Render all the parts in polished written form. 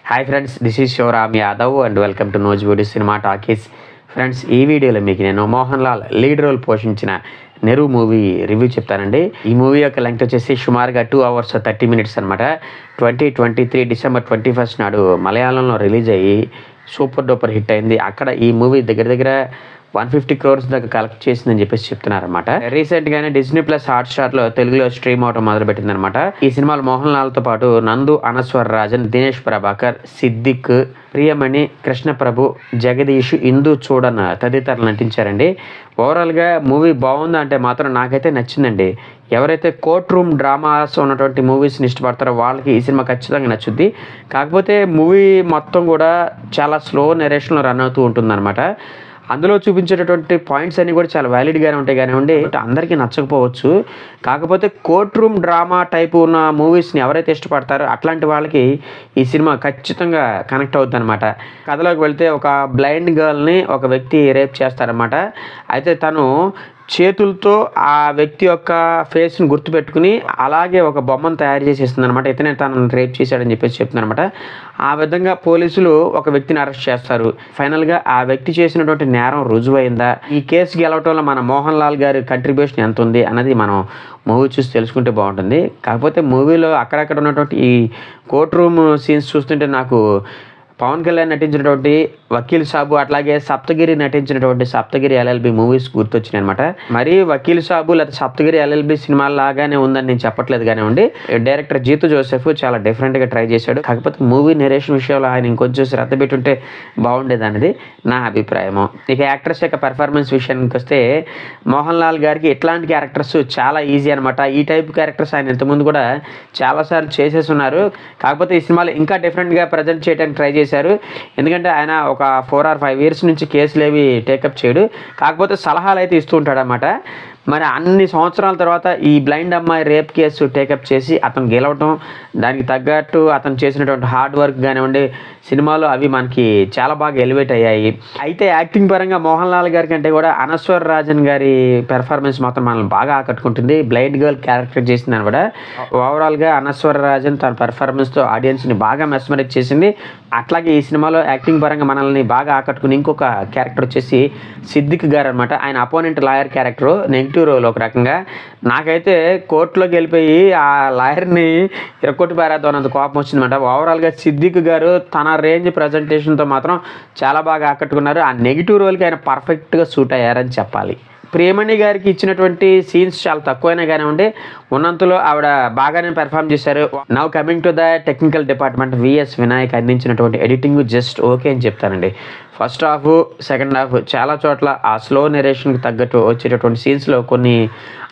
Hi friends, this is Shivaram Yadav and welcome to నోజ్వుడ్ cinema talkies. Friends, ఈ వీడియోలో మీకు నేను మోహన్ లాల్ లీడ్ రోల్ పోషించిన నెరు మూవీ రివ్యూ చెప్తానండి. ఈ మూవీ యొక్క లెంగ్త్ వచ్చేసి సుమారుగా 2 hours 30 minutes అనమాట. 2023 December 21 నాడు మలయాళంలో రిలీజ్ అయ్యి సూపర్ డూపర్ హిట్ అయింది. అక్కడ ఈ మూవీ దగ్గర 150 crores దాకా కలెక్ట్ చేసిందని చెప్పేసి చెప్తున్నారన్నమాట. రీసెంట్గానే డిస్నీ ప్లస్ హాట్స్టార్లో తెలుగులో స్ట్రీమ్ అవడం మొదలుపెట్టిందనమాట. ఈ సినిమాలో మోహన్ లాల్తో పాటు నందు, అనస్వర్ రాజన్, దినేష్ ప్రభాకర్, సిద్దిక్, ప్రియమణి, కృష్ణప్రభు, జగదీష్, ఇందు చూడన్ తదితరులు నటించారండి. ఓవరాల్గా మూవీ బాగుందా అంటే మాత్రం నాకైతే నచ్చిందండి. ఎవరైతే కోర్ట్ రూమ్ డ్రామాస్ ఉన్నటువంటి మూవీస్ని ఇష్టపడతారో వాళ్ళకి ఈ సినిమా ఖచ్చితంగా నచ్చుద్ది. కాకపోతే మూవీ మొత్తం కూడా చాలా స్లో నెరేషన్లో రన్ అవుతూ ఉంటుందన్నమాట. అందులో చూపించేటటువంటి పాయింట్స్ అన్నీ కూడా చాలా వ్యాలిడ్గానే ఉంటాయి కానివ్వండి, అందరికీ నచ్చకపోవచ్చు. కాకపోతే కోర్ట్ రూమ్ డ్రామా టైపు ఉన్న మూవీస్ని ఎవరైతే ఇష్టపడతారో అట్లాంటి వాళ్ళకి ఈ సినిమా ఖచ్చితంగా కనెక్ట్ అవుతుంది అనమాట. కథలోకి వెళ్తే ఒక బ్లైండ్ గర్ల్ని ఒక వ్యక్తి రేప్ చేస్తారనమాట. అయితే తను చేతులతో ఆ వ్యక్తి యొక్క ఫేస్ని గుర్తుపెట్టుకుని అలాగే ఒక బొమ్మను తయారు చేసేస్తుంది అనమాట. ఇతనే తనను రేప్ చేశాడని చెప్పేసి చెప్తుందనమాట. ఆ విధంగా పోలీసులు ఒక వ్యక్తిని అరెస్ట్ చేస్తారు. ఫైనల్గా ఆ వ్యక్తి చేసినటువంటి నేరం రుజువైందా, ఈ కేసు గెలవటంలో మన మోహన్ లాల్ గారి కంట్రిబ్యూషన్ ఎంత ఉంది అన్నది మనం మూవీ చూసి తెలుసుకుంటే బాగుంటుంది. కాకపోతే మూవీలో అక్కడక్కడ ఉన్నటువంటి ఈ కోర్ట్ రూమ్ సీన్స్ చూస్తుంటే నాకు పవన్ కళ్యాణ్ నటించినటువంటి వకీల్ సాబు, అట్లాగే సప్తగిరి నటించినటువంటి సప్తగిరి ఎల్ఎల్బి మూవీస్ గుర్తొచ్చినాయి అనమాట. మరి వకీల్ సాబు లేదా సప్తగిరి ఎల్ఎల్బి సినిమా లాగానే ఉందని నేను చెప్పట్లేదు కానివ్వండి. డైరెక్టర్ జీతు జోసెఫ్ చాలా డిఫరెంట్గా ట్రై చేశాడు. కాకపోతే మూవీ నెరేషన్ విషయంలో ఆయన ఇంకొంచెం శ్రద్ధ పెట్టుంటే బాగుండేది అనేది నా అభిప్రాయము. ఇక యాక్టర్స్ యొక్క పెర్ఫార్మెన్స్ విషయానికి వస్తే మోహన్ లాల్ గారికి ఇట్లాంటి క్యారెక్టర్స్ చాలా ఈజీ అనమాట. ఈ టైప్ క్యారెక్టర్స్ ఆయన ఇంతకుముందు కూడా చాలాసార్లు చేసేసి ఉన్నారు. కాకపోతే ఈ సినిమాలో ఇంకా డిఫరెంట్గా ప్రజెంట్ చేయడానికి ట్రై చేశారు. ఎందుకంటే ఆయన ఒక 4 or 5 years నుంచి కేసులు ఏవి టేకప్ చేయడు. కాకపోతే సలహాలు అయితే ఇస్తూ ఉంటాడు అన్నమాట. మరి అన్ని సంవత్సరాల తర్వాత ఈ బ్లైండ్ అమ్మాయి రేప్ కేసు టేకప్ చేసి అతను గెలవటం, దానికి తగ్గట్టు అతను చేసినటువంటి హార్డ్ వర్క్ కానివ్వండి, సినిమాలో అవి మనకి చాలా బాగా ఎలివేట్ అయ్యాయి. అయితే యాక్టింగ్ పరంగా మోహన్ లాల్ గారి కంటే కూడా అనస్వర్ రాజన్ గారి పెర్ఫార్మెన్స్ మాత్రం మనల్ని బాగా ఆకట్టుకుంటుంది. బ్లైండ్ గర్ల్ క్యారెక్టర్ చేసిందని కూడా ఓవరాల్గా అనస్వర్ రాజన్ తన పెర్ఫార్మెన్స్తో ఆడియన్స్ని బాగా మెస్మరైజ్ చేసింది. అట్లాగే ఈ సినిమాలో యాక్టింగ్ పరంగా మనల్ని బాగా ఆకట్టుకుని ఇంకొక క్యారెక్టర్ వచ్చేసి సిద్దిక్ గారు అనమాట. ఆయన opponent lawyer character, negative role ఒక రకంగా. నాకైతే కోర్టులోకి వెళ్ళిపోయి ఆ లాయర్ని ఇరకొట్టి పారేద్దాం అన్నంత కోపం వచ్చిందన్నమాట. ఓవరాల్గా సిద్దిక్ గారు తన రేంజ్ ప్రజెంటేషన్తో మాత్రం చాలా బాగా ఆకట్టుకున్నారు. ఆ నెగిటివ్ రోల్కి ఆయన పర్ఫెక్ట్గా సూట్ అయ్యారని చెప్పాలి. ప్రియమణి గారికి ఇచ్చినటువంటి సీన్స్ చాలా తక్కువైనా కానివ్వండి, ఉన్నంతలో ఆవిడ బాగానే పెర్ఫామ్ చేశారు. Now coming to the technical department, VS Vinayak అందించినటువంటి ఎడిటింగ్ జస్ట్ ఓకే అని చెప్తానండి. ఫస్ట్ హాఫ్, సెకండ్ హాఫ్ చాలా చోట్ల ఆ స్లో నెరేషన్కి తగ్గట్టు వచ్చేటటువంటి సీన్స్లో కొన్ని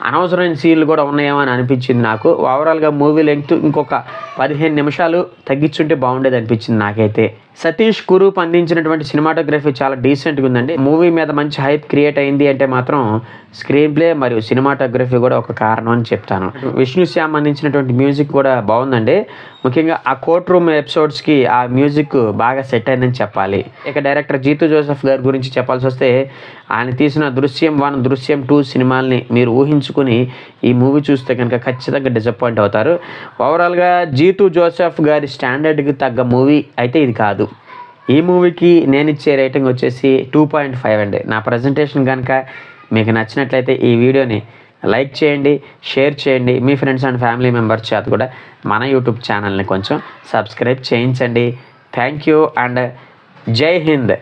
అనవసరమైన సీన్లు కూడా ఉన్నాయేమో అని అనిపించింది నాకు. ఓవరాల్గా మూవీ లెంగ్త్ ఇంకొక 15 నిమిషాలు తగ్గించుంటే బాగుండేది అనిపించింది నాకైతే. సతీష్ కురూప్ అందించినటువంటి సినిమాటోగ్రఫీ చాలా డీసెంట్గా ఉందండి. మూవీ మీద మంచి హైప్ క్రియేట్ అయింది అంటే మాత్రం స్క్రీన్ ప్లే మరియు సినిమాటోగ్రఫీ కూడా ఒక కారణం అని చెప్తాను. విష్ణు శ్యామ్ అందించినటువంటి మ్యూజిక్ కూడా బాగుందండి. ముఖ్యంగా ఆ కోర్ట్ రూమ్ ఎపిసోడ్స్కి ఆ మ్యూజిక్ బాగా సెట్ అయిందని చెప్పాలి. ఇక డైరెక్టర్ జీతు జోసెఫ్ గారి గురించి చెప్పాల్సి వస్తే ఆయన తీసిన దృశ్యం 1, దృశ్యం 2 సినిమాల్ని మీరు ఊహించుకుని ఈ మూవీ చూస్తే కనుక ఖచ్చితంగా డిసప్పాయింట్ అవుతారు. ఓవరాల్గా జీతు జోసెఫ్ గారి స్టాండర్డ్కి తగ్గ మూవీ అయితే ఇది కాదు. ఈ మూవీకి నేను ఇచ్చే రేటింగ్ వచ్చేసి 2.5 అండి. నా ప్రజెంటేషన్ కనుక మీకు నచ్చినట్లయితే ఈ వీడియోని లైక్ చేయండి, షేర్ చేయండి. మీ ఫ్రెండ్స్ అండ్ ఫ్యామిలీ మెంబర్స్ చేత కూడా మన యూట్యూబ్ ఛానల్ని కొంచెం సబ్స్క్రైబ్ చేయించండి. థ్యాంక్ యూ అండ్ జై హింద్.